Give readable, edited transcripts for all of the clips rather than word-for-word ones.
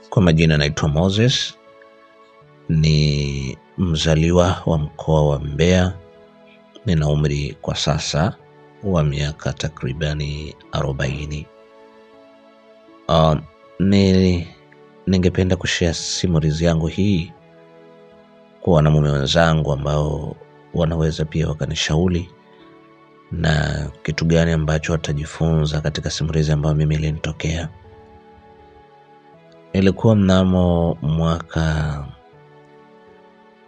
Kwa majina naitwa Moses, ni mzaliwa wa mkoa wa Mbeya. Nina umri kwa sasa wa miaka takribani 40. Ningependa kushare simulizi yangu hii kwa wanamume wenzangu ambao wanaweza pia wakanishauri na kitu gani ambacho watajifunza katika simulizi ambayo mimi ilinitokea. Ilikuwa mnamo mwaka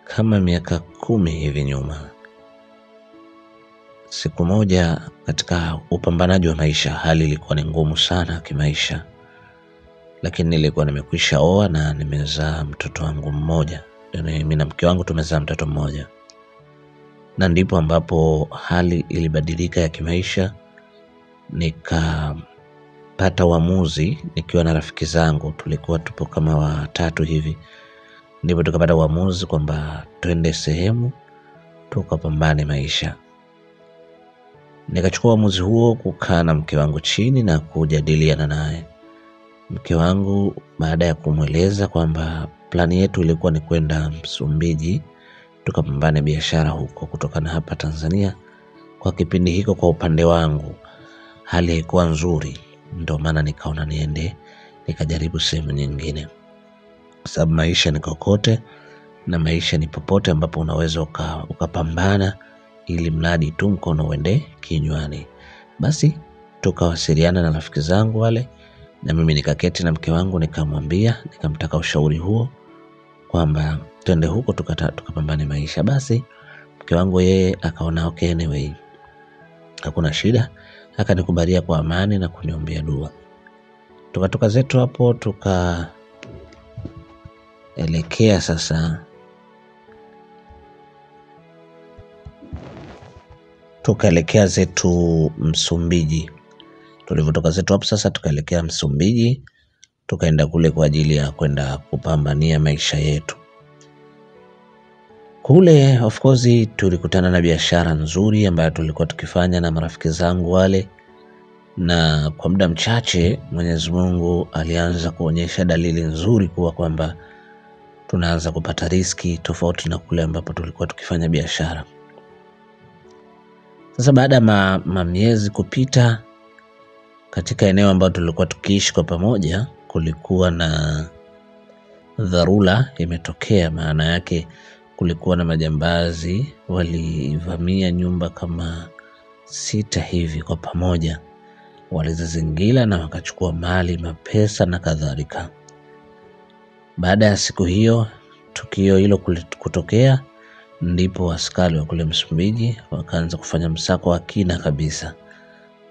kama miaka 10 hivi nyuma. Siku moja katika upambanaji wa maisha, hali ilikuwa ni ngumu sana kimaisha, lakini nilikuwa nimekwisha oa na nimezaa mtoto wangu mmoja. Mimi na mke wangu tumezaa mtoto mmoja, na ndipo ambapo hali ilibadilika ya kimaisha. Nikapata uamuzi nikiwa na rafiki zangu, tulikuwa tupo kama watatu hivi. Ndipo tukapata uamuzi kwamba twende sehemu tukapambane maisha. Nikachukua uamuzi huo kukaa na mke wangu chini na kujadiliana naye. Mke wangu baada ya kumweleza kwamba plani yetu ilikuwa ni kwenda Msumbiji tukapambane biashara huko kutoka na hapa Tanzania. Kwa kipindi hiko kwa upande wangu hali haikuwa nzuri, ndio maana nikaona niende nikajaribu sehemu nyingine. Sababu maisha ni kokote na maisha ni popote ambapo unaweza ukapambana ili mradi tu mkono uende kinywani. Basi tukawasiliana na rafiki zangu wale, na mimi nikaketi na mke wangu nikamwambia, nikamtaka ushauri huo kwamba twende huko tukapambane maisha. Basi mke wangu yeye akaona okay, anyway hakuna shida, akanikubalia kwa amani na kuniombea dua. Tukatoka zetu hapo tukaelekea sasa zetu Msumbiji. Tulivyotoka zetu hapo sasa tukaelekea Msumbiji, tukaenda kule kwa ajili ya kwenda kupambania maisha yetu. Kule of course tulikutana na biashara nzuri ambayo tulikuwa tukifanya na marafiki zangu wale, na kwa muda mchache Mwenyezi Mungu alianza kuonyesha dalili nzuri kuwa kwamba tunaanza kupata riski tofauti na kule ambapo tulikuwa tukifanya biashara. Sasa baada ya miezi kupita, katika eneo ambalo tulikuwa tukiishi kwa pamoja kulikuwa na dharura imetokea. Maana yake kulikuwa na majambazi walivamia nyumba kama 6 hivi kwa pamoja, walizizingira na wakachukua mali, mapesa na kadhalika. Baada ya siku hiyo, tukio hilo kutokea, ndipo askari wa kule Msumbiji wakaanza kufanya msako wa kina kabisa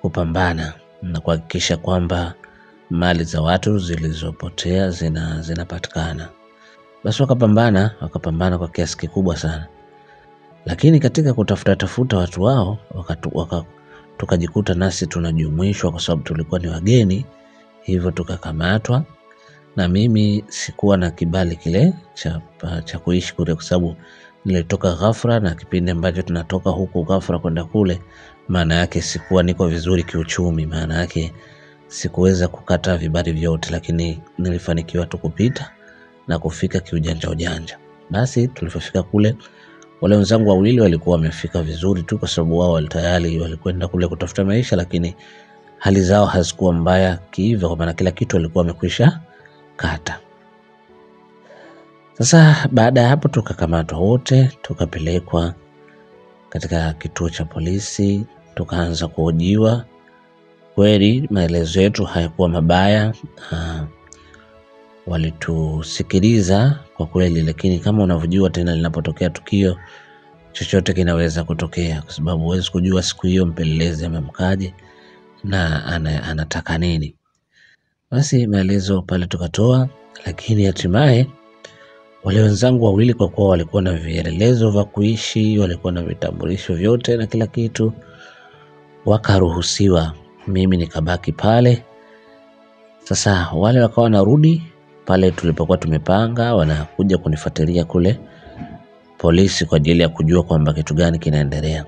kupambana na kuhakikisha kwamba mali za watu zilizopotea zinapatikana. Basi wakapambana kwa kiasi kikubwa sana, lakini katika kutafuta watu wao tukajikuta nasi tunajumuishwa, kwa sababu tulikuwa ni wageni, hivyo tukakamatwa. Na mimi sikuwa na kibali kile cha kuishi kule, kwa sababu nilitoka ghafla, na kipindi ambacho tunatoka huku ghafla kwenda kule, maana yake sikuwa niko vizuri kiuchumi, maana yake sikuweza kukata vibali vyote, lakini nilifanikiwa tu kupita na kufika kiujanja. Basi tulipofika kule, wale wenzangu wawili walikuwa wamefika vizuri tu, kwa sababu wao tayari walikwenda kule kutafuta maisha, lakini hali zao hazikuwa mbaya kihivyo, kwa maana kila kitu walikuwa wamekwisha kata. Sasa baada ya hapo tukakamatwa wote, tukapelekwa katika kituo cha polisi, tukaanza kuhojiwa. Kweli maelezo yetu hayakuwa mabaya, walitusikiliza kwa kweli, lakini kama unavyojua tena linapotokea tukio chochote kinaweza kutokea, kwa sababu huwezi kujua siku hiyo mpelelezi amemkaje na anataka nini. Basi maelezo pale tukatoa, lakini hatimaye wale wenzangu wawili, kwa kuwa walikuwa na vielelezo vya kuishi, walikuwa na vitambulisho vyote na kila kitu, wakaruhusiwa. Mimi nikabaki pale. Sasa wale wakawa narudi pale tulipokuwa tumepanga, wanakuja kunifuatilia kule polisi kwa ajili ya kujua kwamba kitu gani kinaendelea.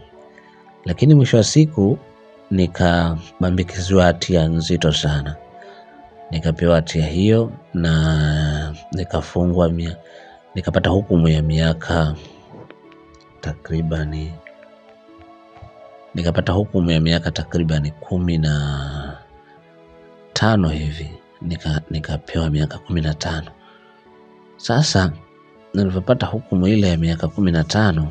Lakini mwisho wa siku nikabambikiziwa hatia nzito sana. Nikapewa hatia hiyo na na nikafungwa nikapata hukumu ya miaka takribani 15 hivi, nikapewa miaka 15. Sasa nilipopata hukumu ile ya miaka 15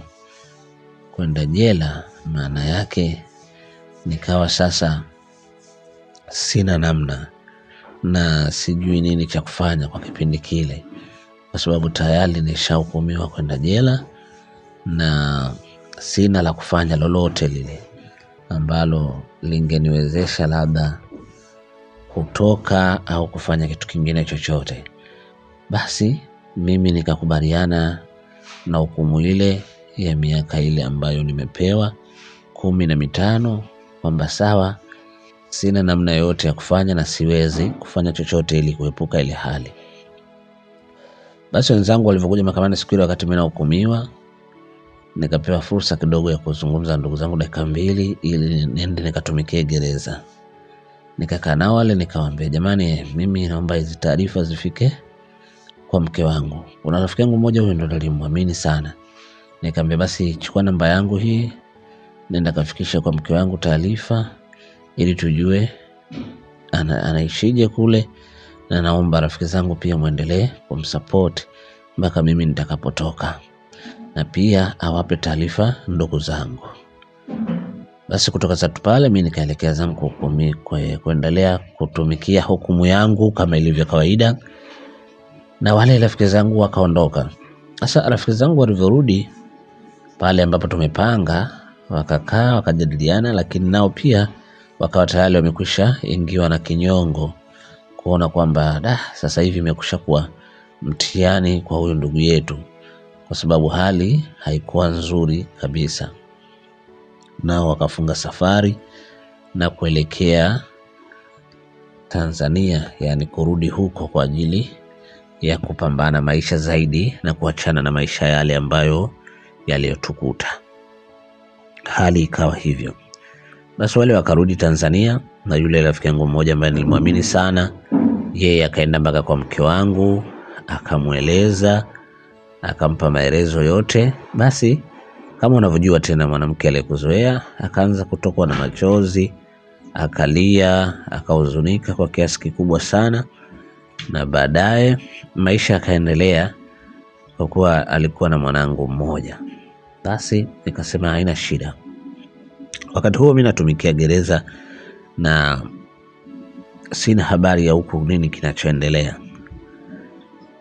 kwenda jela, maana yake nikawa sasa sina namna na sijui nini cha kufanya kwa kipindi kile, kwa sababu tayari nishahukumiwa kwenda jela na sina la kufanya lolote lile ambalo lingeniwezesha labda kutoka au kufanya kitu kingine chochote. Basi mimi nikakubaliana na hukumu ile ya miaka ile ambayo nimepewa 15, kwamba sawa, sina namna yote ya kufanya na siwezi kufanya chochote ili kuepuka ile hali. Basi wenzangu walivyokuja mahakamani siku ile wakati mimi nahukumiwa, nikapewa fursa kidogo ya kuzungumza na ndugu zangu dakika 2 ili niende nikatumikie gereza. Nikakaa nao wale, nikawaambia, jamani, mimi naomba hizi taarifa zifike kwa mke wangu. Kuna rafiki yangu mmoja, huyo ndo nilimwamini sana. Nikamwambia, basi chukua namba yangu hii, nenda kafikisha kwa mke wangu taarifa ili tujue anaishije kule, na naomba rafiki zangu pia muendelee kumsupport mpaka mimi nitakapotoka, na pia awape taarifa ndugu zangu. Basi kutoka sasa pale mimi nikaelekea zangu kuendelea kutumikia hukumu yangu kama ilivyo kawaida, na wale rafiki zangu wakaondoka. Sasa rafiki zangu walivyorudi pale ambapo tumepanga, wakakaa wakajadiliana, lakini nao pia wakawa tayari wamekwisha ingiwa na kinyongo kuona kwamba sasa hivi imekusha kuwa mtihani kwa huyu ndugu yetu, kwa sababu hali haikuwa nzuri kabisa. Nao wakafunga safari na kuelekea Tanzania, yani kurudi huko kwa ajili ya kupambana maisha zaidi na kuachana na maisha yale ambayo yaliyotukuta. Hali ikawa hivyo. Basi wale wakarudi Tanzania, na yule rafiki yangu mmoja ambaye nilimwamini sana, yeye akaenda mpaka kwa mke wangu, akamueleza, akampa maelezo yote. Basi kama unavyojua tena mwanamke aliyekuzoea, akaanza kutokwa na machozi, akalia, akahuzunika kwa kiasi kikubwa sana, na baadaye maisha yakaendelea kwa kuwa alikuwa na mwanangu mmoja. Basi nikasema haina shida. Wakati huo mimi natumikia gereza na sina habari ya huku nini kinachoendelea.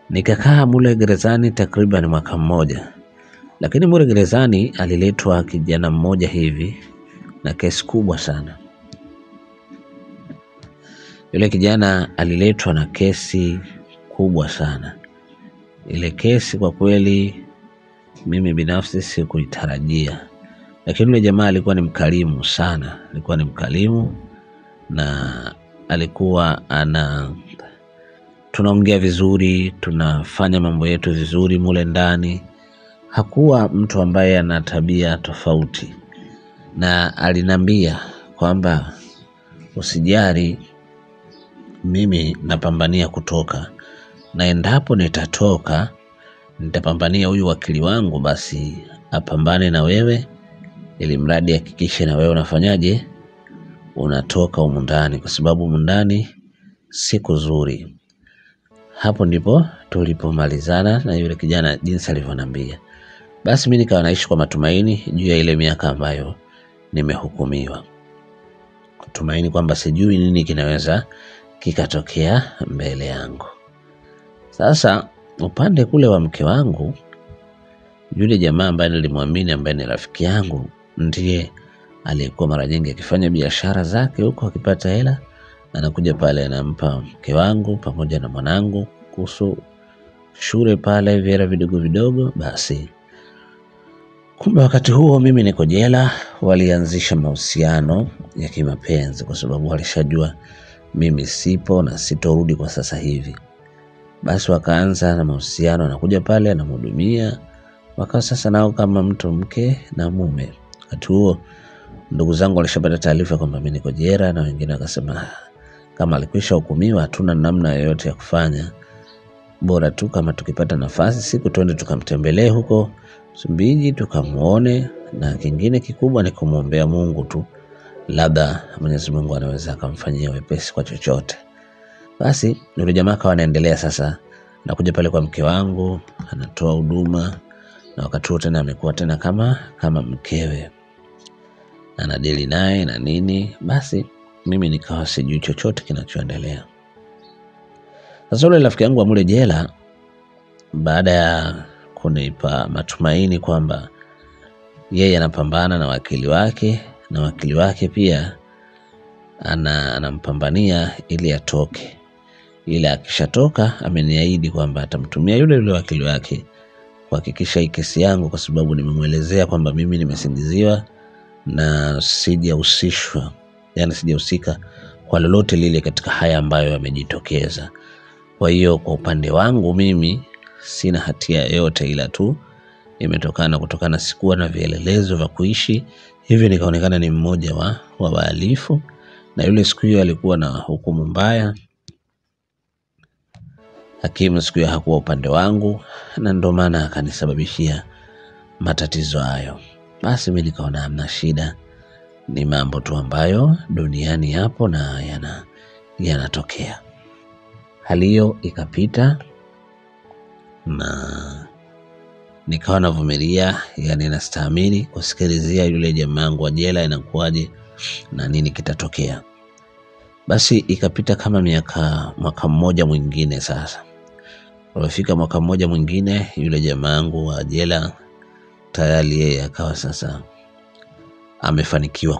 Nikakaa mule gerezani takriban mwaka mmoja. Lakini mule gerezani aliletwa kijana mmoja hivi na kesi kubwa sana. Yule kijana aliletwa na kesi kubwa sana. Ile kesi kwa kweli mimi binafsi sikuitarajia. Lakini yule jamaa alikuwa ni mkarimu sana. Alikuwa ni mkarimu na alikuwa tunaongea vizuri, tunafanya mambo yetu vizuri mule ndani. Hakuwa mtu ambaye ana tabia tofauti, na alinambia kwamba usijali, mimi napambania kutoka, na endapo nitatoka nitapambania huyu wakili wangu basi apambane na wewe, ili mradi hakikishe na wewe unafanyaje, unatoka humu ndani, kwa sababu humu ndani si kuzuri. Hapo ndipo tulipomalizana na yule kijana jinsi alivyoniambia. Basi mimi nikawa naishi kwa matumaini juu ya ile miaka ambayo nimehukumiwa, kutumaini kwamba sijui nini kinaweza kikatokea mbele yangu. Sasa upande kule wa mke wangu, yule jamaa ambaye nilimwamini, ambaye ni rafiki yangu, ndiye aliyekuwa mara nyingi akifanya biashara zake huko, akipata hela anakuja pale anampa mke wangu pamoja na mwanangu kuhusu shule pale, vile vidogo vidogo. Basi kumbe wakati huo mimi niko jela, walianzisha mahusiano ya kimapenzi, kwa sababu walishajua mimi sipo na sitorudi kwa sasa hivi. Basi wakaanza na mahusiano, anakuja pale anamhudumia, wakawa sasa nao kama mke na mume. Wakati huo ndugu zangu walishapata taarifa kwamba mimi niko jela, na wengine wakasema kama alikwisha hukumiwa hatuna namna yoyote ya kufanya, bora tu kama tukipata nafasi siku twende tukamtembelee huko Msumbiji tukamuone, na kingine kikubwa ni kumuombea Mungu tu, labda Mwenyezi Mungu anaweza akamfanyia wepesi kwa chochote. Basi yule jamaa akawa anaendelea sasa na kuja pale kwa mke wangu, anatoa huduma, na wakati wote na amekuwa tena kama mkewe, anadili naye na nini. Basi mimi nikawa sijui chochote kinachoendelea. Sasa yule rafiki yangu wa mule jela, baada ya kunipa matumaini kwamba yeye anapambana na wakili wake, na wakili wake pia anampambania ili atoke, ila akishatoka ameniahidi kwamba atamtumia yule wakili wake kuhakikisha hii kesi yangu, kwa sababu nimemuelezea kwamba mimi nimesingiziwa na sijahusishwa, yani sijahusika kwa lolote lile katika haya ambayo yamejitokeza. Kwa hiyo kwa upande wangu mimi sina hatia yoyote, ila tu kutokana sikuwa na vielelezo vya kuishi, hivyo nikaonekana ni mmoja wa wahalifu, na yule siku hiyo alikuwa na hukumu mbaya. Hakimu siku hiyo hakuwa upande wangu, na ndio maana akanisababishia matatizo hayo. Basi mimi nikaona hamna shida, ni mambo tu ambayo duniani yapo na yanatokea. Hali hiyo ikapita na nikawa navumilia, yani nastahimili kusikilizia yule jamangu wa jela inakuaje na nini kitatokea. Basi ikapita kama mwaka mmoja mwingine. Sasa ulifika mwaka mmoja mwingine, yule jamangu wa jela tayari yeye akawa sasa amefanikiwa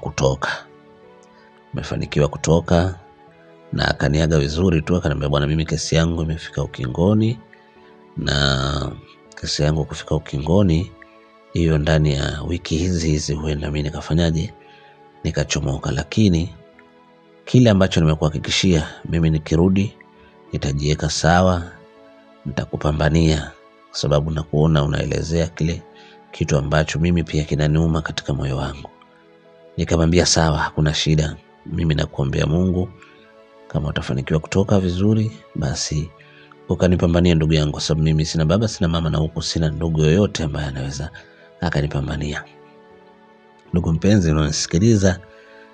kutoka na akaniaga vizuri tu, akaniambia bwana, mimi kesi yangu imefika ukingoni, na kesi yangu kufika ukingoni hiyo ndani ya wiki hizi huenda mimi nikachomoka, lakini kile ambacho nimekuhakikishia mimi nikirudi nitajiweka sawa, nitakupambania, kwa sababu nakuona unaelezea kile kitu ambacho mimi pia kinaniuma katika moyo wangu. Nikamwambia sawa, hakuna shida, mimi nakuombea Mungu kama utafanikiwa kutoka vizuri, basi ukanipambania ndugu yangu, kwa sababu mimi sina baba, sina mama, na huku sina ndugu yoyote ambaye anaweza akanipambania. Ndugu mpenzi unanisikiliza,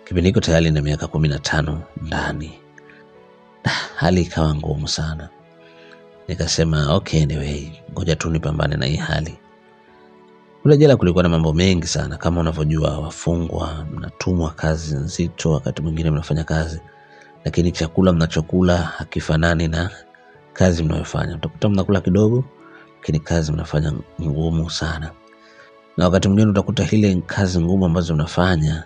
kipindi hiko tayari na miaka 15 ndani. Hali ikawa ngumu sana. Nikasema okay, anyway, ngoja tu nipambane na hii hali. Kule jela kulikuwa na mambo mengi sana, kama unavyojua wafungwa mnatumwa kazi nzito, wakati mwingine mnafanya kazi lakini chakula mnachokula hakifanani na kazi mnayofanya. Utakuta mnakula kidogo lakini kazi mnafanya ngumu sana, na wakati mwingine utakuta ile kazi ngumu ambazo mnafanya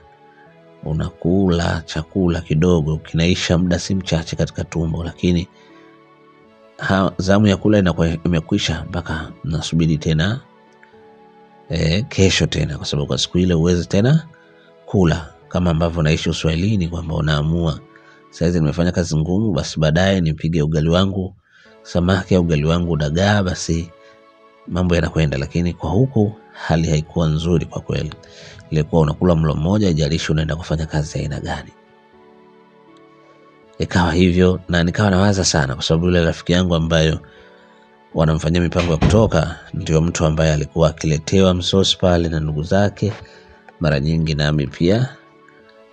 unakula chakula kidogo kinaisha muda si mchache katika tumbo, lakini zamu ya kula inakuwa imekwisha mpaka mnasubiri tena kesho tena, kwa sababu kwa siku ile uweze tena kula, kama ambavyo naishi Uswahilini kwamba unaamua saizi nimefanya kazi ngumu, basi baadaye nipige ugali wangu samaki au ugali wangu dagaa, basi mambo yanakwenda. Lakini kwa huku hali haikuwa nzuri kwa kweli, ilikuwa unakula mlo mmoja haijalishi unaenda kufanya kazi aina gani. Ikawa hivyo, na nikawa nawaza sana, kwa sababu yule rafiki yangu ambayo wanamfanyia mipango ya kutoka ndio mtu ambaye alikuwa akiletewa msosi pale na ndugu zake mara nyingi, nami pia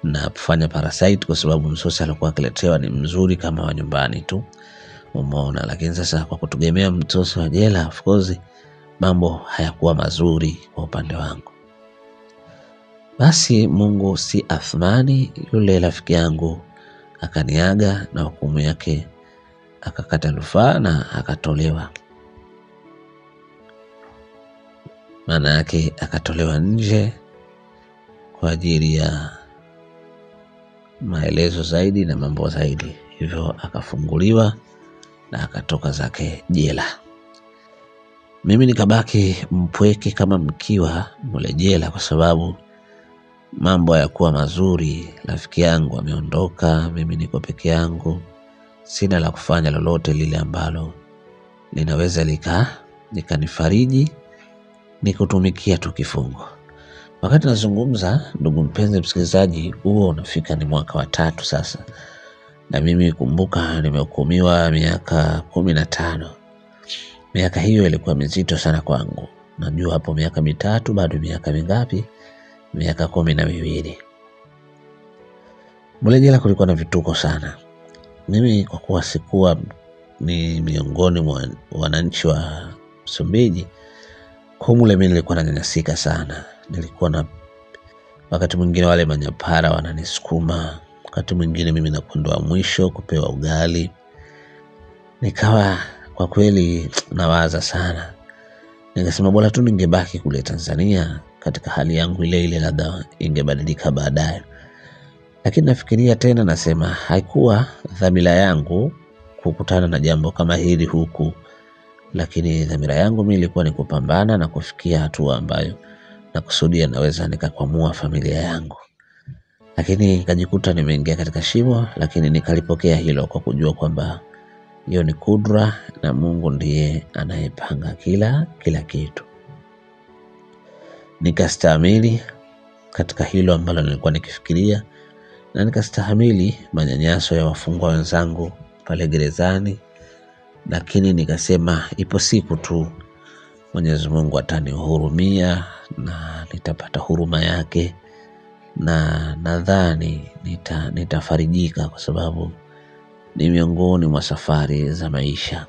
na kufanya parasite, kwa sababu msosi alikuwa akiletewa ni mzuri kama wa nyumbani tu, umeona. Lakini sasa kwa kutegemea msosi wa jela, of course mambo hayakuwa mazuri kwa upande wangu. Basi Mungu si athmani, yule rafiki yangu akaniaga na hukumu yake akakata rufaa na akatolewa. Maana yake akatolewa nje kwa ajili ya maelezo zaidi na mambo zaidi, hivyo akafunguliwa na akatoka zake jela. Mimi nikabaki mpweke kama mkiwa mule jela, kwa sababu mambo hayakuwa mazuri. Rafiki yangu ameondoka, mimi niko peke yangu, sina la kufanya lolote lile ambalo linaweza likanifariji nikutumikia tu kifungo. Wakati nazungumza, ndugu mpenzi msikilizaji, huo unafika ni mwaka wa 3 sasa, na mimi kumbuka nimehukumiwa miaka 15. Miaka hiyo ilikuwa mizito sana kwangu. Najua hapo miaka mitatu, bado miaka mingapi? Miaka 12. Mule jela kulikuwa na vituko sana. Mimi kwa kuwa sikuwa ni miongoni mwa wananchi wa Msumbiji, kwa mule mimi nilikuwa nanyanyasika sana. Nilikuwa na wakati mwingine wale manyapara wananisukuma, wakati mwingine mimi nakwenda mwisho kupewa ugali. Nikawa kwa kweli nawaza sana. Nikasema bora tu ningebaki kule Tanzania katika hali yangu ile ile, labda ingebadilika baadaye. Lakini nafikiria tena, nasema haikuwa dhamira yangu kukutana na jambo kama hili huku, lakini dhamira yangu mimi ilikuwa ni kupambana na kufikia hatua ambayo nakusudia naweza nikakwamua familia yangu. Lakini nikajikuta nimeingia katika shimo, lakini nikalipokea hilo kwa kujua kwamba hiyo ni kudra na Mungu ndiye anayepanga kila kitu. Nikastahimili katika hilo ambalo nilikuwa nikifikiria, na nikastahimili manyanyaso ya wafungwa wenzangu pale gerezani. Lakini nikasema ipo siku tu Mwenyezi Mungu atanihurumia na nitapata huruma yake, na nadhani nitafarijika kwa sababu ni miongoni mwa safari za maisha.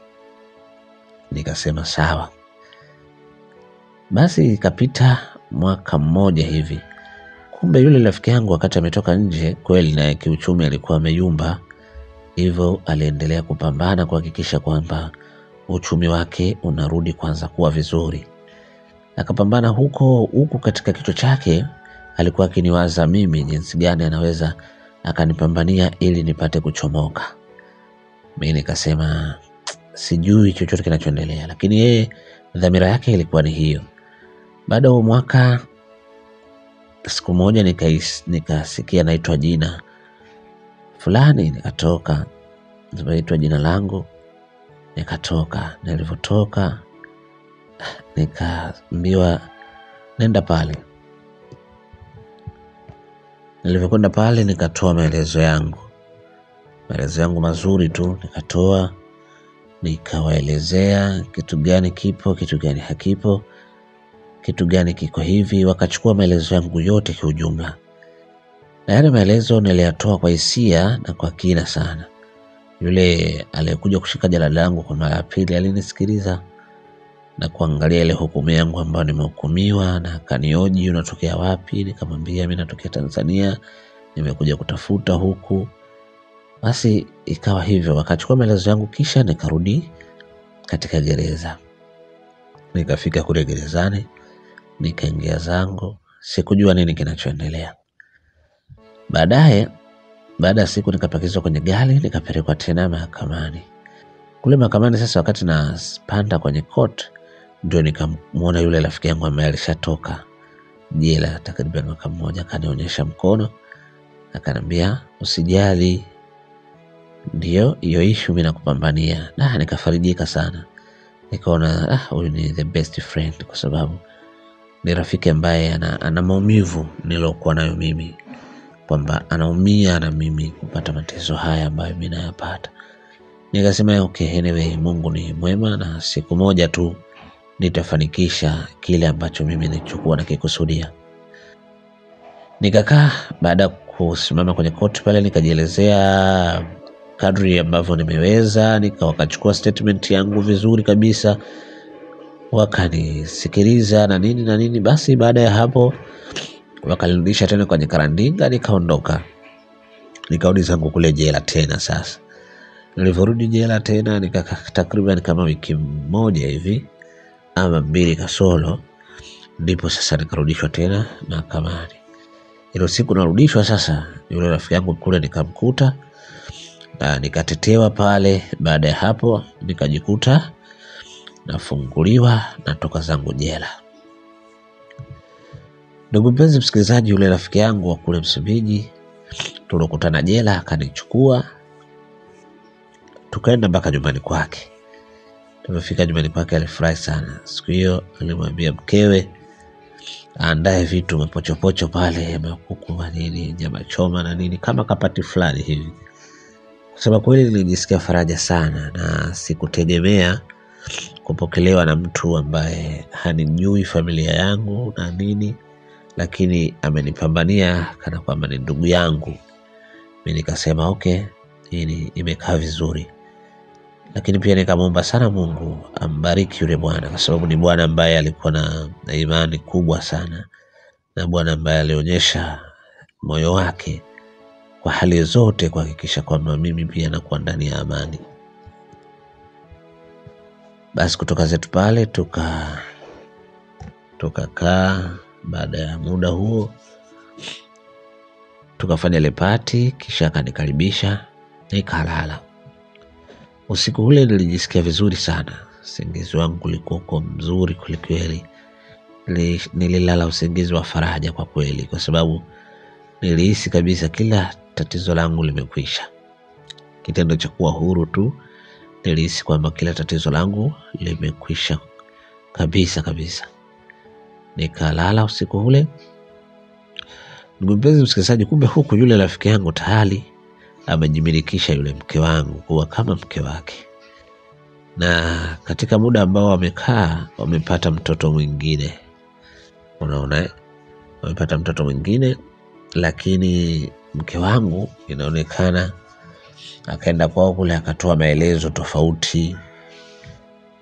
Nikasema sawa. Basi ikapita mwaka mmoja hivi. Kumbe yule rafiki yangu wakati ametoka nje, kweli na kiuchumi alikuwa ameyumba, hivyo aliendelea kupambana kuhakikisha kwamba uchumi wake unarudi kwanza kuwa vizuri. Akapambana huku katika kichwa chake alikuwa akiniwaza mimi jinsi gani anaweza akanipambania ili nipate kuchomoka. Mimi nikasema sijui chochote kinachoendelea, lakini yeye dhamira yake ilikuwa ni hiyo. Baada ya mwaka, siku moja nikasikia naitwa jina fulani, nikatoka. Naitwa jina langu, nikatoka. Nilipotoka nikaambiwa nenda pale. Nilipokwenda pale nikatoa maelezo yangu mazuri tu, nikatoa nikawaelezea kitu gani kipo, kitu gani hakipo, kitu gani kiko hivi. Wakachukua maelezo yangu yote kwa ujumla, na yale maelezo niliyatoa kwa hisia na kwa kina sana. Yule aliyekuja kushika jalada langu kwa mara ya pili alinisikiliza na kuangalia ile hukumu yangu ambayo nimehukumiwa, na kanioji unatokea wapi? Nikamwambia mimi natokea Tanzania, nimekuja kutafuta huku. Basi ikawa hivyo, wakachukua maelezo yangu, kisha nikarudi katika gereza. Nikafika kule gerezani, nikaingia zangu, sikujua nini kinachoendelea. Baada ya siku nikapakizwa kwenye gari, nikapelekwa tena mahakamani. Kule mahakamani sasa, wakati napanda kwenye court, ndio nikamwona yule rafiki yangu ambaye alishatoka jela takriban mwaka mmoja. Akanionyesha mkono, akaniambia usijali, ndio hiyo issue mimi nakupambania. Na nikafarijika sana. Nikaona huyu ni the best friend, kwa sababu ni rafiki ambaye ana maumivu nilokuwa nayo mimi, kwamba anaumia na mimi kupata mateso haya ambayo mimi nayapata. Nikasema okay, anyway, Mungu ni mwema na siku moja tu nitafanikisha kile ambacho mimi nilichokuwa nakikusudia. Nikakaa, baada ya kusimama kwenye koti pale nikajielezea kadri ambavyo nimeweza, wakachukua statement yangu vizuri kabisa, wakanisikiliza na nini. Basi baada ya hapo wakanirudisha tena kwenye karandinga, nikaondoka. Nikarudi zangu kule jela tena. Sasa nilivorudi jela tena nikakaa takriban kama wiki moja hivi ama 2 kasoro, ndipo sasa nikarudishwa tena mahakamani. Ile siku narudishwa sasa, yule rafiki yangu kule nikamkuta na nikatetewa pale. Baada ya hapo nikajikuta nafunguliwa, natoka zangu jela. Ndugu mpenzi msikilizaji, yule rafiki yangu wa kule Msumbiji tulikutana jela, akanichukua tukaenda mpaka nyumbani kwake. Tumefika nyumbani kwake, alifurahi sana. Siku hiyo alimwambia mkewe aandae vitu mapochopocho pale, makuku na nini, nyama choma na nini, kama kapati fulani hivi. Kwa sababu kweli nilijisikia faraja sana, na sikutegemea kupokelewa na mtu ambaye hanijui familia yangu na nini, lakini amenipambania kana kwamba ni ndugu yangu. Mimi nikasema okay, hili imekaa vizuri. Lakini pia nikamwomba sana Mungu ambariki yule bwana, kwa sababu ni bwana ambaye alikuwa na imani kubwa sana, na bwana ambaye alionyesha moyo wake kwa hali zote kuhakikisha kwamba mimi pia nakuwa ndani ya amani. Basi kutoka zetu pale tukakaa. Baada ya muda huo tukafanya ile party, kisha akanikaribisha nikalala. Usiku ule nilijisikia vizuri sana. Usingizi wangu ulikuwa mzuri kweli. Nililala usingizi wa faraja kwa kweli, kwa sababu nilihisi kabisa kila tatizo langu limekwisha. Kitendo cha kuwa huru tu, nilihisi kwamba kila tatizo langu limekwisha kabisa. Nikalala usiku ule. Ndugu mpenzi msikilizaji, kumbe huku yule rafiki yangu tayari amejimilikisha yule mke wangu kuwa kama mke wake, na katika muda ambao wamekaa wamepata mtoto mwingine. Unaona, wamepata mtoto mwingine, lakini mke wangu inaonekana akaenda kwao kule akatoa maelezo tofauti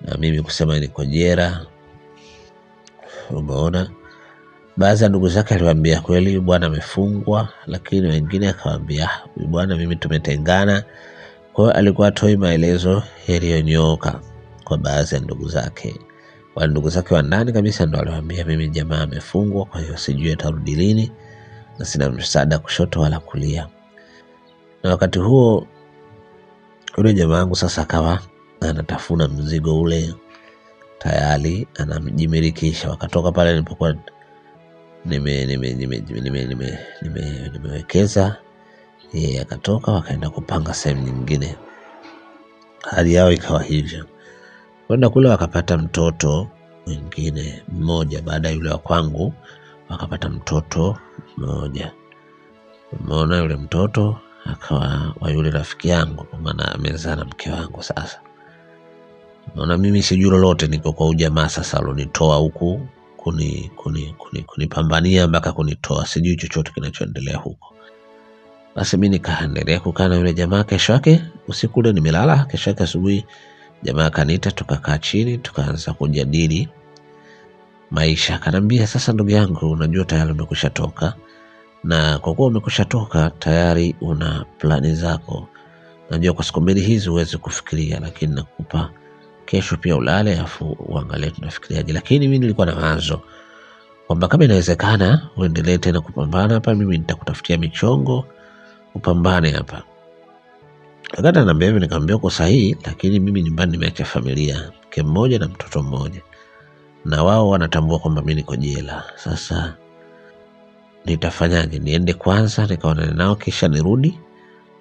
na mimi kusema niko jela. Umeona, baadhi ya ndugu zake aliwaambia kweli bwana amefungwa, lakini wengine akawaambia bwana mimi tumetengana. Kwa hiyo alikuwa atoi maelezo yaliyonyooka kwa baadhi ya ndugu zake. Wale ndugu zake wa ndani kabisa ndio aliwaambia mimi jamaa amefungwa, kwa hiyo sijui atarudi lini na sina msaada kushoto wala kulia. Na wakati huo yule jamaa wangu sasa akawa anatafuna mzigo ule, tayari anamjimilikisha. Wakatoka pale nilipokuwa nimewekeza, yeye akatoka wakaenda kupanga sehemu nyingine. Hali yao ikawa hivyo. Kwenda kule wakapata mtoto mwingine mmoja, baada yule wa kwangu wakapata mtoto mmoja. Umeona, yule mtoto akawa wa yule rafiki yangu, kwa maana amezaa na mke wangu. Sasa unaona, mimi sijui lolote, niko kwa ujamaa sasa alonitoa huku kunipambania mpaka kunitoa, sijui chochote kinachoendelea huko. Basi mimi nikaendelea kukaa na yule jamaa. Kesho yake usiku ule nimelala, kesho yake asubuhi jamaa kaniita, tukakaa chini tukaanza kujadili maisha. Akaniambia sasa, ndugu yangu, unajua tayari umekwisha toka, na kwa kuwa umekwisha toka tayari una plani zako. Najua kwa siku mbili hizi huwezi kufikiria, lakini nakupa kesho pia ulale afu uangalie tunafikiriaje. Lakini mimi nilikuwa na wazo kwamba kama inawezekana uendelee tena kupambana hapa, mimi nitakutafutia michongo upambane hapa. Akata ananiambia hivi, nikamwambia uko sahihi, lakini mimi nyumbani nimeacha familia, mke mmoja na mtoto mmoja, na wao wanatambua kwamba mimi niko jela. Sasa nitafanyaje? Niende kwanza nikaonane nao kisha nirudi,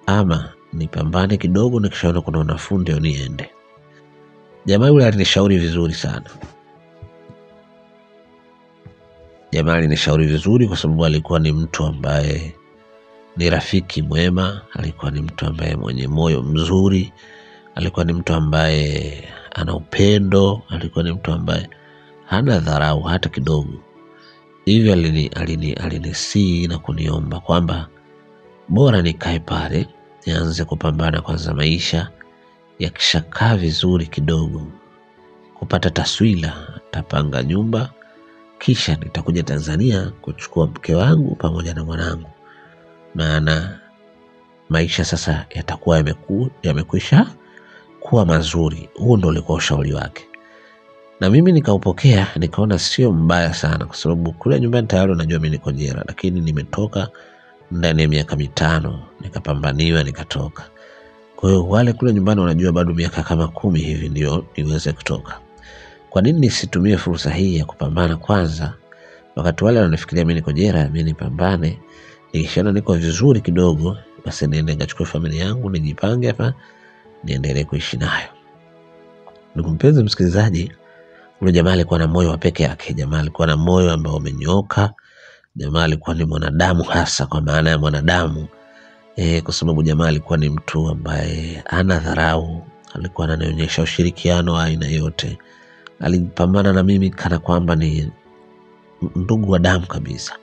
ama nipambane kidogo nikishaona kuna nafuu ndio niende? Jamaa yule alinishauri vizuri sana. Jamaa alinishauri vizuri kwa sababu alikuwa ni mtu ambaye ni rafiki mwema, alikuwa ni mtu ambaye mwenye moyo mzuri, alikuwa ni mtu ambaye ana upendo, alikuwa ni mtu ambaye hana dharau hata kidogo. Hivyo alinisihi na kuniomba kwamba bora nikae pale nianze kupambana kwanza, maisha yakishakaa vizuri kidogo, kupata taswira, tapanga nyumba, kisha nitakuja Tanzania kuchukua mke wangu pamoja na mwanangu, maana maisha sasa yatakuwa yamekwisha kuwa mazuri. Huo ndio ulikuwa ushauri wake, na mimi nikaupokea, nikaona sio mbaya sana, kwa sababu kule nyumbani tayari najua mimi niko jela, lakini nimetoka ndani ya miaka 5, nikapambaniwa nikatoka. Kwa hiyo wale kule nyumbani wanajua bado miaka kama 10 hivi ndio niweze kutoka. Kwa nini nisitumie fursa hii ya kupambana kwanza, wakati wale wanafikiria mimi niko jela, mimi nipambane, nikishaona niko vizuri kidogo, basi niende nikachukue familia yangu, nijipange hapa, niendelee kuishi nayo. Ndugu mpenzi msikilizaji, yule jamaa alikuwa na moyo wa peke yake. Jamaa alikuwa na moyo ambao umenyooka. Jamaa alikuwa ni mwanadamu hasa kwa maana ya mwanadamu, kwa sababu jamaa alikuwa ni mtu ambaye hana dharau, alikuwa ananionyesha ushirikiano wa aina yote. Alipambana na mimi kana kwamba ni ndugu wa damu kabisa.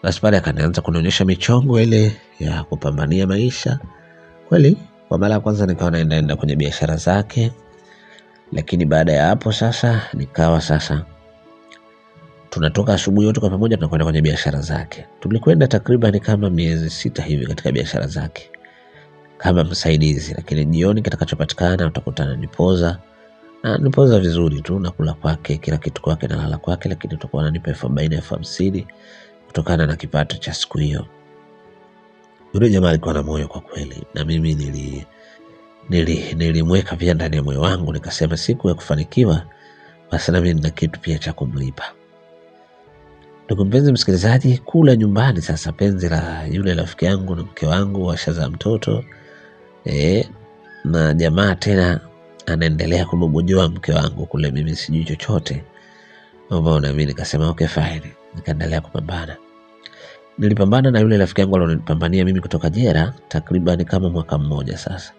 Basi pale akaanza kunionyesha michongo ile ya kupambania maisha. Kweli kwa mara ya kwanza nikawa naenda kwenye biashara zake, lakini baada ya hapo sasa nikawa sasa tunatoka asubuhi yote kwa pamoja tunakwenda kwenye biashara zake. Tulikwenda takriban kama miezi 6 hivi katika biashara zake kama msaidizi, lakini jioni kitakachopatikana utakutana nipoza. Na nipoza vizuri tu, na kula kwake, kila kitu kwake na lala kwake, lakini tutakuwa ananipa 40,000 kutokana na kipato cha siku hiyo. Yule jamaa alikuwa na moyo kwa kweli, na mimi nilimweka pia ndani ya moyo wangu, nikasema siku ya kufanikiwa basi na mimi nina kitu pia cha kumlipa. Ndugu mpenzi msikilizaji, kula nyumbani sasa penzi la yule rafiki yangu na mke wangu washazaa mtoto, na jamaa tena anaendelea kubobojoa mke wangu kule, mimi sijui chochote. Mbona mimi nikasema okay fine, nikaendelea kupambana. Nilipambana na yule rafiki yangu alionipambania mimi kutoka jela takriban kama mwaka mmoja sasa,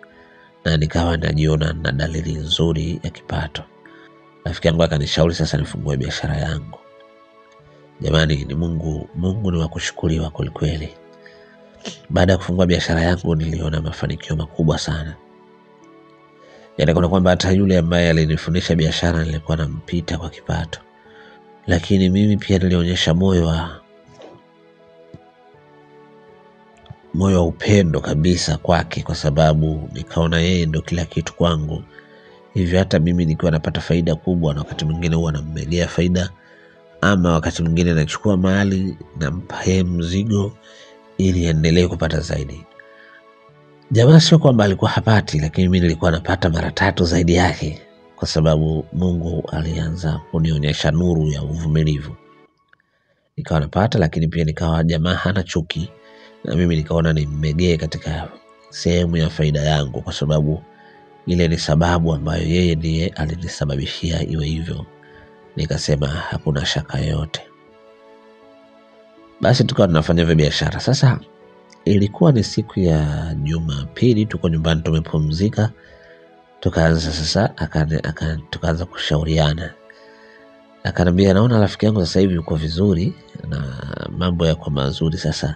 na nikawa najiona na dalili nzuri ya kipato. Rafiki yangu akanishauri sasa nifungue biashara yangu. Jamani, ni Mungu ni wa kushukuriwa kweli. Baada ya kufungua biashara yangu niliona mafanikio makubwa sana. Yaani kuna kwamba hata yule ambaye alinifundisha biashara nilikuwa nampita kwa kipato, lakini mimi pia nilionyesha moyo wa upendo kabisa kwake, kwa sababu nikaona yeye ndio kila kitu kwangu. Hivyo hata mimi nikiwa napata faida kubwa, na wakati mwingine huwa nammegea faida, ama wakati mwingine nachukua mali nampa yeye mzigo ili aendelee kupata zaidi. Jamaa sio kwamba alikuwa hapati, lakini mimi nilikuwa napata mara 3 zaidi yake, kwa sababu Mungu alianza kunionyesha nuru ya uvumilivu. Nikawa napata, lakini pia nikawa jamaa hana chuki, na mimi nikaona nimmegee katika sehemu ya faida yangu, kwa sababu ile ni sababu ambayo yeye ndiye alinisababishia iwe hivyo. Nikasema hakuna shaka yote. Basi tukawa tunafanya biashara. Sasa ilikuwa ni siku ya Jumapili, tuko nyumbani tumepumzika. Tukaanza sasa tukaanza kushauriana. Akaniambia naona rafiki yangu sasa hivi uko vizuri na mambo yako mazuri, sasa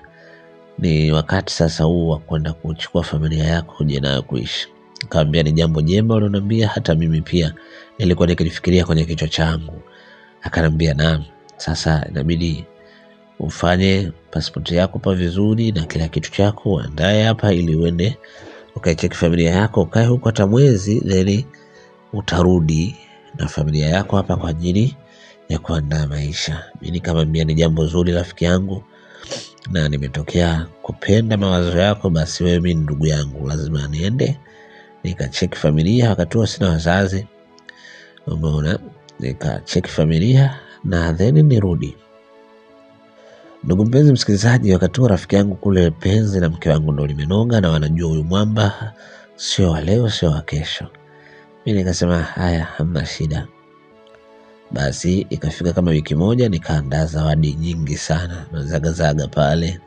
ni wakati sasa huu wa kwenda kuchukua familia yako uje nayo kuishi. Nikamwambia ni jambo jema uliniambia, hata mimi pia nilikuwa nikifikiria kwenye kichwa changu. Akaniambia naam, sasa inabidi ufanye pasipoti yako pa vizuri na kila kitu chako uandae hapa, ili uende ukaicheki familia yako, ukae huko hata mwezi, then utarudi na familia yako hapa kwa ajili ya kuandaa maisha. Mimi nikamwambia ni jambo zuri rafiki yangu, na nimetokea kupenda mawazo yako, basi wewe mimi ndugu yangu lazima niende nikacheki familia. Wakati huo sina wazazi, umeona, nikacheki familia na then nirudi. Ndugu mpenzi msikilizaji, wakati huo rafiki yangu kule penzi na mke wangu ndo limenoga, na wanajua huyu mwamba sio wa leo sio wa kesho. Mimi nikasema haya, hamna shida. Basi ikafika kama wiki moja, nikaandaa zawadi nyingi sana na zagazaga pale,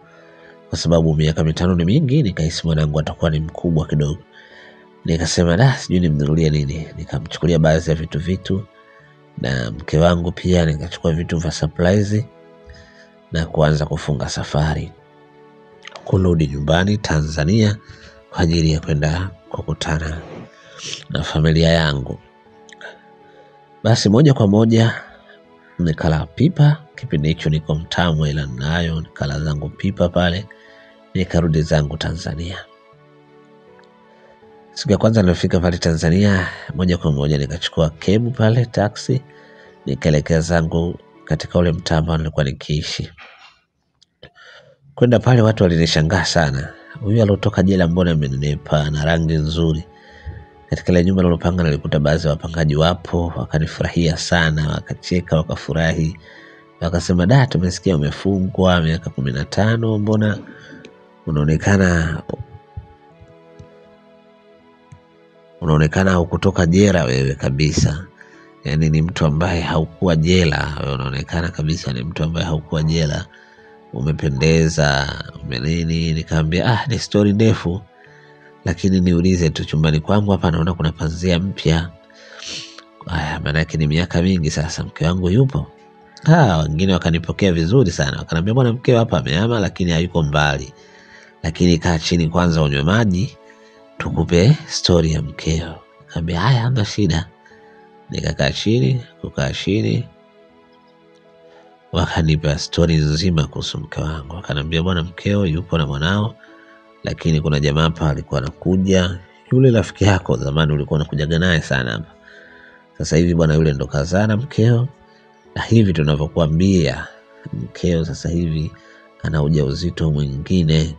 kwa sababu miaka 5 ni mingi. Nikahisi mwanangu atakuwa ni mkubwa kidogo, nikasema sijui nimnunulie nini. Nikamchukulia baadhi ya vitu, na mke wangu pia nikachukua vitu vya surprise, na kuanza kufunga safari kurudi nyumbani Tanzania kwa ajili ya kwenda kukutana na familia yangu. Basi moja kwa moja nikala pipa. Kipindi hicho niko mtamu, ila nayo nikala zangu pipa pale, nikarudi zangu Tanzania. Siku ya kwanza nilifika pale Tanzania, moja kwa moja nikachukua kebu pale taxi, nikaelekea zangu katika ule mtaa ambao nilikuwa nikiishi. Kwenda pale watu walinishangaa sana, huyu aliotoka jela mbona amenenepa na rangi nzuri. Katika ile nyumba nilopanga nilikuta baadhi ya wapangaji wapo, wakanifurahia sana, wakacheka, wakafurahi. Wakasema tumesikia umefungwa miaka 15, mbona unaonekana hukutoka jela wewe kabisa. Yaani ni mtu ambaye haukuwa jela, wewe unaonekana kabisa ni mtu ambaye haukuwa jela. Umependeza, umenini. Nikamwambia ni story ndefu, lakini niulize tu, chumbani kwangu hapa naona kuna pazia mpya. Haya, maana yake ni miaka mingi sasa mke wangu yupo. Wengine wakanipokea vizuri sana, wakaniambia bwana, mkeo hapa amehama lakini hayuko mbali, lakini kaa chini kwanza unywe maji tukupe story ya mkeo. Nikamwambia haya, hamna shida. Nikakaa chini, kukaa chini, wakanipa story nzima kuhusu mke wangu. Wakaniambia bwana, mkeo yupo na mwanao, lakini kuna jamaa hapa alikuwa anakuja, yule rafiki yako zamani ulikuwa unakujaga naye sana hapa. Sasa hivi bwana yule ndo kazaa na mkeo, na hivi tunavyokuambia mkeo sasa hivi ana ujauzito mwingine.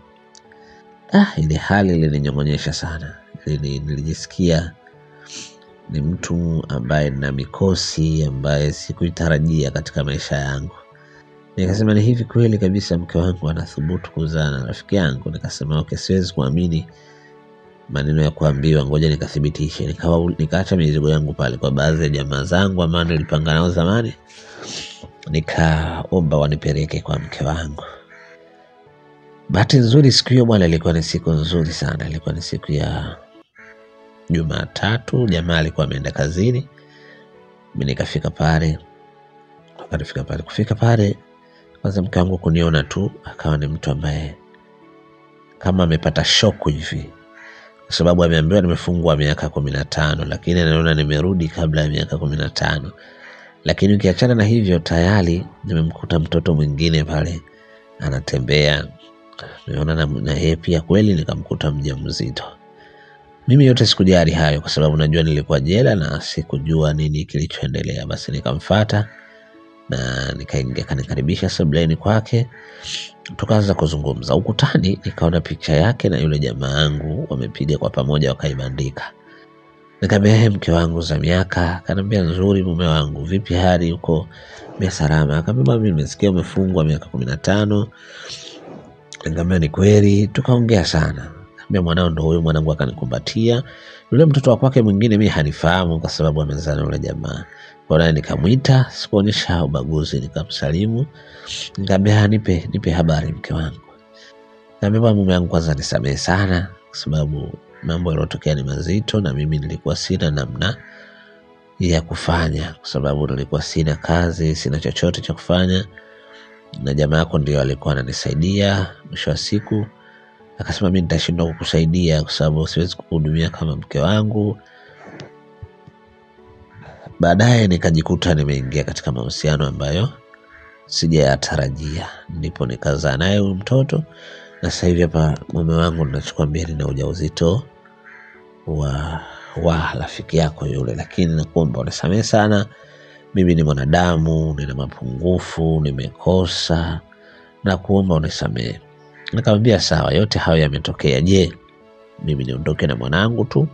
Ile hali ilininyong'onyesha sana. Nilijisikia ni mtu ambaye na mikosi ambaye sikuitarajia katika maisha yangu. Nikasema ni hivi kweli kabisa mke wangu anathubutu kuzaa na rafiki yangu? Nikasema okay, siwezi kuamini maneno ya kuambiwa, ngoja nikathibitishe. Nikaacha mizigo yangu pale kwa baadhi ya jamaa zangu ambao nilipanga nao zamani, nikaomba wanipeleke kwa mke wangu. Bahati nzuri siku hiyo bwana ilikuwa ni siku nzuri sana. Ilikuwa ni siku ya Jumatatu, jamaa alikuwa ameenda kazini. Mimi nikafika pale. Kufika pale kwanza mke wangu kuniona tu akawa ni mtu ambaye kama amepata shoku hivi, kwa sababu ameambiwa nimefungwa miaka 15, lakini anaona nimerudi kabla ya miaka 15. Lakini ukiachana na hivyo, tayari nimemkuta mtoto mwingine pale anatembea. Nimeona na yeye pia kweli nikamkuta mjamzito. Mimi yote sikujali hayo kwa sababu najua nilikuwa jela na sikujua nini kilichoendelea. Basi nikamfuata na nikaingia, kanikaribisha sebuleni kwake, tukaanza kuzungumza. Ukutani nikaona picha yake na yule jamaa wangu wamepiga kwa pamoja wakaibandika. Nikamwambia mke wangu za miaka? Akaniambia nzuri mume wangu, vipi hali huko? Mimi salama. Akaniambia mimi nimesikia umefungwa miaka 15. Nikamwambia ni kweli. Tukaongea sana. Akaniambia mwanao ndo huyo. Mwanangu akanikumbatia. Yule mtoto wa kwake mwingine mimi hanifahamu kwa sababu amezaa na yule jamaa. Kwa hiyo nikamuita, sikuonyesha ubaguzi, nikamsalimu. Nikamwambia nipe habari mke wangu. Nikamwambia mume wangu, kwanza nisamehe sana kwa sababu mambo yalotokea ni mazito na mimi nilikuwa sina namna ya kufanya, kwa sababu nilikuwa sina kazi, sina chochote cha kufanya, na jamaa yako ndio alikuwa ananisaidia. Mwisho wa siku akasema mimi nitashindwa kukusaidia kwa sababu siwezi kukuhudumia kama mke wangu. Baadaye nikajikuta nimeingia katika mahusiano ambayo sijayatarajia, ndipo nikazaa naye huyu mtoto. Na sasa hivi hapa mume wangu ninachokuambia nina ujauzito wa rafiki yako yule. Lakini nakuomba unisamehe sana, mimi ni mwanadamu, nina mapungufu, nimekosa, na kuomba unisamehe. Nikamwambia sawa, yote hayo yametokea. Je, mimi niondoke na mwanangu tu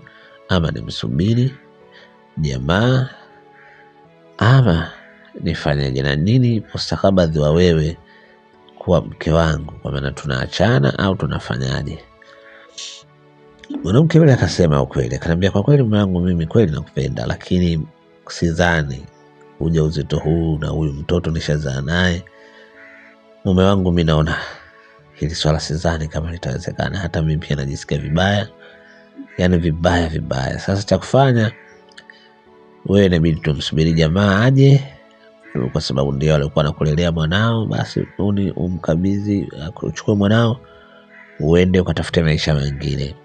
ama nimsubiri jamaa ama nifanyaje, na nini mustakabali wa wewe kuwa mke wangu, kwa maana tunaachana au tunafanyaje? Mwanamke yule akasema ukweli. Akaniambia kwa kweli mume wangu, mimi kweli nakupenda, lakini sidhani ujauzito huu na huyu mtoto nishazaa naye. Mume wangu, mimi naona hili swala sidhani kama litawezekana. Hata mimi pia najisikia vibaya, yani vibaya. Sasa cha kufanya wewe inabidi tumsubiri jamaa aje, kwa sababu ndio alikuwa anakulelea mwanao. Basi umkabidhi, uchukue mwanao uende ukatafute maisha mengine.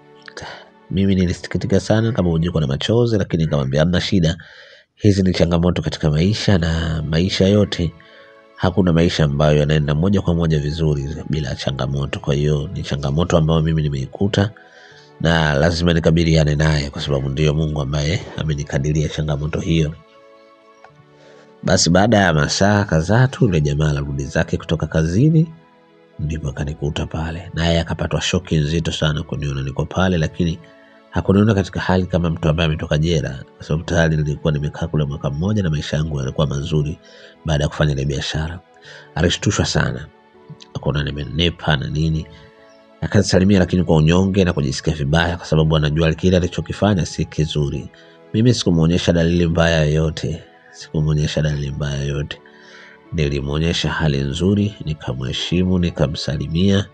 Mimi nilisikitika sana kama ujiko na machozi, lakini nikamwambia hamna shida, hizi ni changamoto katika maisha, na maisha yote, hakuna maisha ambayo yanaenda moja kwa moja vizuri bila changamoto. Kwa hiyo ni changamoto ambayo mimi nimeikuta na lazima nikabiliane naye, kwa sababu ndio Mungu ambaye amenikadiria changamoto hiyo. Basi baada ya masaa kadhaa tu yule jamaa alirudi zake kutoka kazini, ndipo akanikuta pale. Naye akapatwa shoki nzito sana kuniona niko pale, lakini hakuniona katika hali kama mtu ambaye ametoka jela, kwa sababu tayari nilikuwa nimekaa kule mwaka mmoja na maisha yangu yalikuwa mazuri baada ya kufanya ile biashara. Alishtushwa sana, akaona nimenepa na nini. Akanisalimia lakini kwa unyonge na kujisikia vibaya, kwa sababu anajua kile alichokifanya si kizuri. Mimi sikumuonyesha dalili mbaya yoyote. Nilimuonyesha hali nzuri, nikamheshimu, nikamsalimia.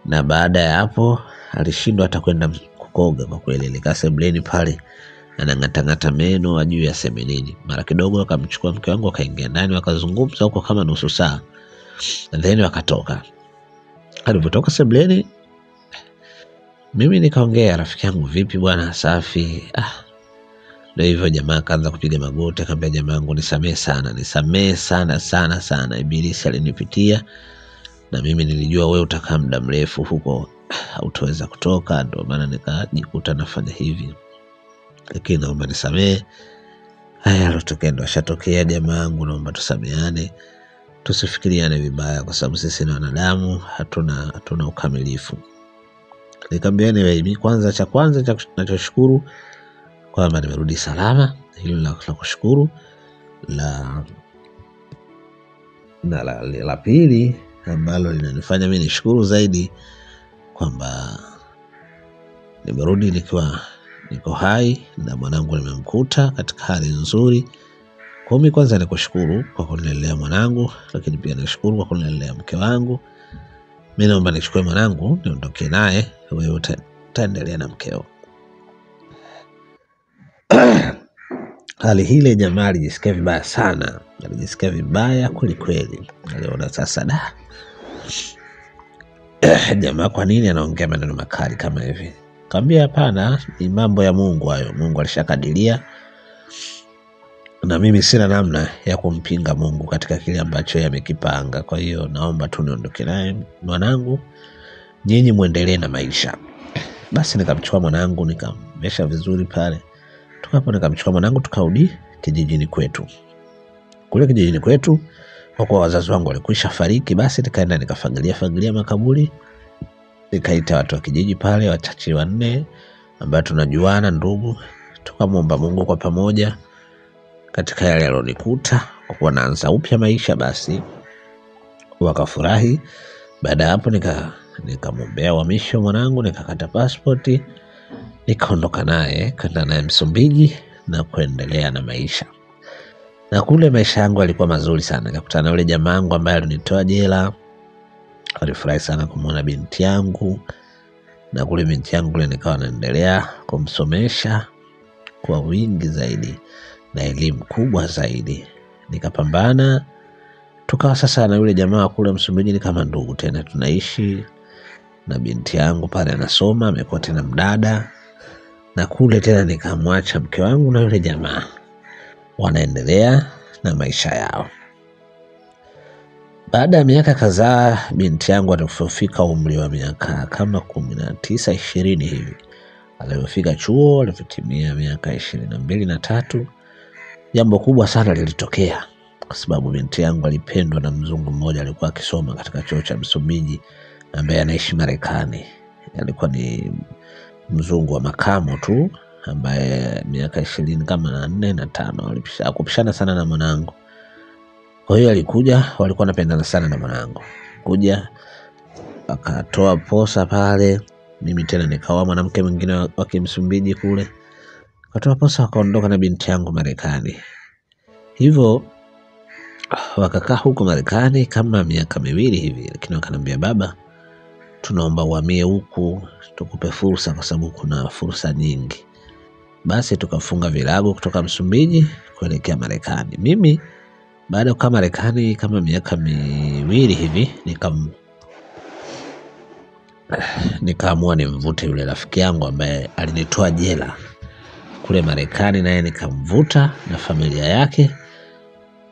Na baada ya hapo alishindwa hata kwenda koga kwa kweli. Nilikaa sebuleni pale anang'atang'ata meno ajui aseme nini. Mara kidogo akamchukua mke wangu akaingia ndani wakazungumza huko kama nusu saa. Then wakatoka. Alipotoka sebuleni mimi nikaongea, rafiki yangu vipi bwana, safi. Ndio hivyo. Jamaa akaanza kupiga magoti akamwambia, jamaa yangu nisamee sana. Ibilisi alinipitia na mimi nilijua wewe utakaa muda mrefu huko hautaweza kutoka, ndio maana nikajikuta nafanya hivi. Lakini naomba nisamee. Haya alotokea ndo ashatokea jamaa yangu, naomba tusameane. Tusifikiriane vibaya kwa sababu sisi ni wanadamu, hatuna ukamilifu. Nikamwambia mimi kwanza cha nachoshukuru kwamba nimerudi salama. Hilo la kushukuru. La pili ambalo linanifanya mimi nishukuru zaidi kwamba nimerudi niko hai na mwanangu nimemkuta katika hali nzuri. Kwa mimi kwanza nikushukuru kwa kunilelea mwanangu, lakini pia nishukuru kwa kunilelea mke wangu. Mimi naomba nichukue mwanangu niondoke naye, wewe utaendelea na mkeo. Hali hile jamaa alijisikia vibaya sana. Alijisikia vibaya kweli. Aliona sasa jamaa kwa nini anaongea maneno makali kama hivi? Kaambia hapana, ni mambo ya Mungu hayo. Mungu alishakadiria. Na mimi sina namna ya kumpinga Mungu katika kile ambacho yamekipanga. Kwa hiyo naomba tu niondoke naye mwanangu, nyinyi muendelee na maisha. Basi nikamchukua mwanangu nikamvesha vizuri pale. Tukapo nikamchukua mwanangu tukarudi kijijini kwetu. Kule kijijini kwetu kwa kuwa wazazi wangu walikwisha fariki, basi nikaenda nikafagilia makaburi. Nikaita watu wa kijiji pale wachache 4 ambao tunajuana ndugu. Tukamwomba Mungu kwa pamoja katika yale alionikuta, kwa kuwa naanza upya maisha. Basi wakafurahi. Baada hapo nikamwombea uhamisho mwanangu, nikakata passport, nikaondoka naye kwenda naye Msumbiji na kuendelea na maisha. Na kule maisha yangu yalikuwa mazuri sana. Nikakutana na yule jamaa wangu ambaye alinitoa jela. Alifurahi sana kumuona binti yangu, na kule binti yangu kule nikawa naendelea kumsomesha kwa wingi zaidi na elimu kubwa zaidi. Nikapambana, tukawa sasa na yule jamaa kule Msumbiji kama ndugu tena, tunaishi na binti yangu pale anasoma, amekuwa tena mdada. Na kule tena nikamwacha mke wangu na yule jamaa wanaendelea na maisha yao. Baada ya miaka kadhaa, binti yangu alipofika umri wa miaka kama 19 20 hivi, alipofika chuo, alipotimia miaka 22 na 3, jambo kubwa sana lilitokea. Kwa sababu binti yangu alipendwa na mzungu mmoja alikuwa akisoma katika chuo cha Msumbiji ambaye anaishi Marekani. Alikuwa ni mzungu wa makamo tu ambaye miaka 20 kama 4 na 5 akupishana sana na mwanangu. Kwa hiyo alikuja, walikuwa wanapendana sana na mwanangu. Kuja akatoa posa pale, mimi tena nikaoa mwanamke mwingine wa Kimsumbiji kule. Akatoa posa akaondoka na binti yangu Marekani. Hivyo wakakaa huko Marekani kama miaka 2 hivi, lakini wakaniambia, baba, tunaomba uhamie huku tukupe fursa kwa sababu kuna fursa nyingi. Basi tukafunga virago kutoka Msumbiji kuelekea Marekani. Mimi baada ya kukaa Marekani kama miaka 2 hivi, nikaamua nimvute yule rafiki yangu ambaye alinitoa jela kule Marekani, naye nikamvuta na familia yake.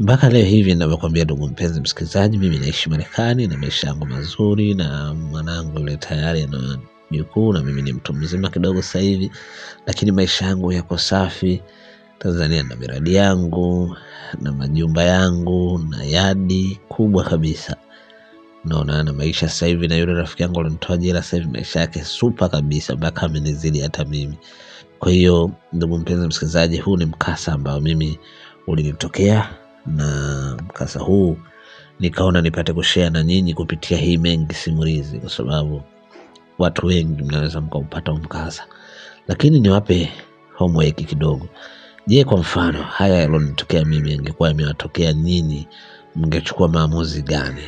Mpaka leo hivi ninavyokuambia, ndugu mpenzi msikilizaji, mimi naishi Marekani na maisha yangu mazuri, na mwanangu yule tayari ana mjukuu, na mimi ni mtu mzima kidogo sasa hivi, lakini maisha yangu yako safi. Tanzania na miradi yangu na majumba yangu na yadi kubwa kabisa. Naona na maisha sasa hivi, na yule rafiki yangu alinitoa jela sasa hivi maisha yake super kabisa, mpaka amenizidi hata mimi. Kwa hiyo ndugu mpenzi msikilizaji, huu ni mkasa ambao mimi ulinitokea, na mkasa huu nikaona nipate kushare na nyinyi kupitia hii Mengi Simulizi, kwa sababu watu wengi mnaweza mkaupata mkasa. Lakini niwape homework kidogo. Je, kwa mfano haya yalionitokea mimi ingekuwa yamewatokea nyinyi, mngechukua maamuzi gani?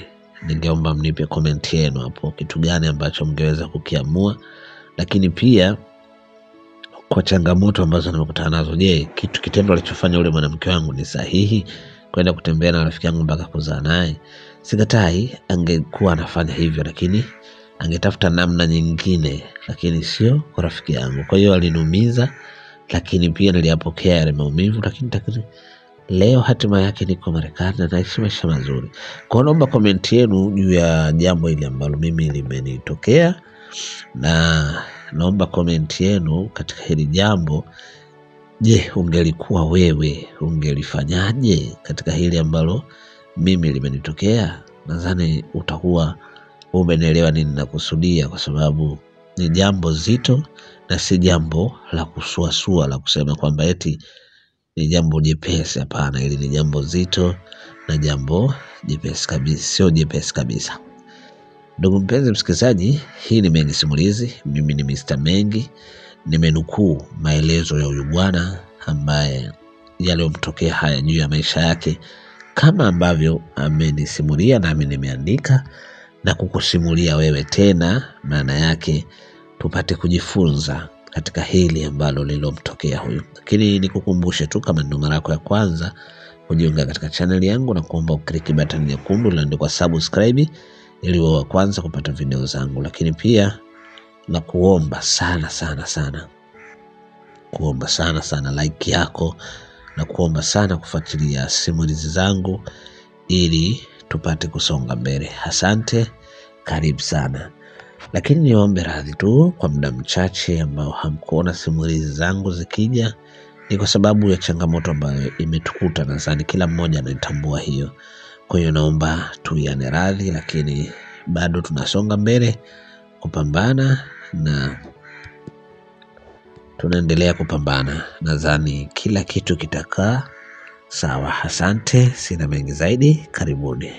Ningeomba mnipe comment yenu hapo, kitu gani ambacho mngeweza kukiamua. Lakini pia kwa changamoto ambazo nimekutana nazo. Je, kitendo alichofanya yule mwanamke wangu ni sahihi, kwenda kutembea na rafiki yangu mpaka kuzaa naye? Sikatai angekuwa anafanya hivyo, lakini angetafuta namna nyingine, lakini sio kwa rafiki yangu. Kwa hiyo aliniumiza, lakini pia niliyapokea yale maumivu, lakini leo hatima yake niko Marekani na naishi maisha mazuri. Kwa naomba comment yenu juu ya jambo hili ambalo mimi limenitokea, na naomba comment yenu katika hili jambo. Je, ungelikuwa wewe ungelifanyaje katika hili ambalo mimi limenitokea? Nadhani utakuwa umenielewa nini nakusudia, kwa sababu ni jambo zito na si jambo la kusuasua, la kusema kwamba eti ni jambo jepesi. Hapana, hili ni jambo zito na jambo jepesi kabisa, sio jepesi kabisa. Ndugu mpenzi msikilizaji, hii ni Mengi Simulizi. Mimi ni Mr. Mengi. Nimenukuu maelezo ya huyu bwana ambaye yaliyomtokea haya juu ya maisha yake, kama ambavyo amenisimulia nami nimeandika na kukusimulia wewe tena, maana yake tupate kujifunza katika hili ambalo lilomtokea huyu. Lakini nikukumbushe tu, kama ndio mara yako ya kwanza kujiunga katika channel yangu, na kuomba ukliki button nyekundu iliyoandikwa subscribe ili uwe wa kwanza kupata video zangu. Lakini pia na kuomba sana like yako, na kuomba sana kufuatilia simulizi zangu ili tupate kusonga mbele. Asante, karibu sana. Lakini niombe radhi tu kwa muda mchache ambao hamkuona simulizi zangu zikija, ni kwa sababu ya changamoto ambayo imetukuta. Nadhani kila mmoja anatambua hiyo. Kwa hiyo naomba tuiane radhi, lakini bado tunasonga mbele kupambana na tunaendelea kupambana. Nadhani kila kitu kitakaa sawa. Asante, sina mengi zaidi, karibuni.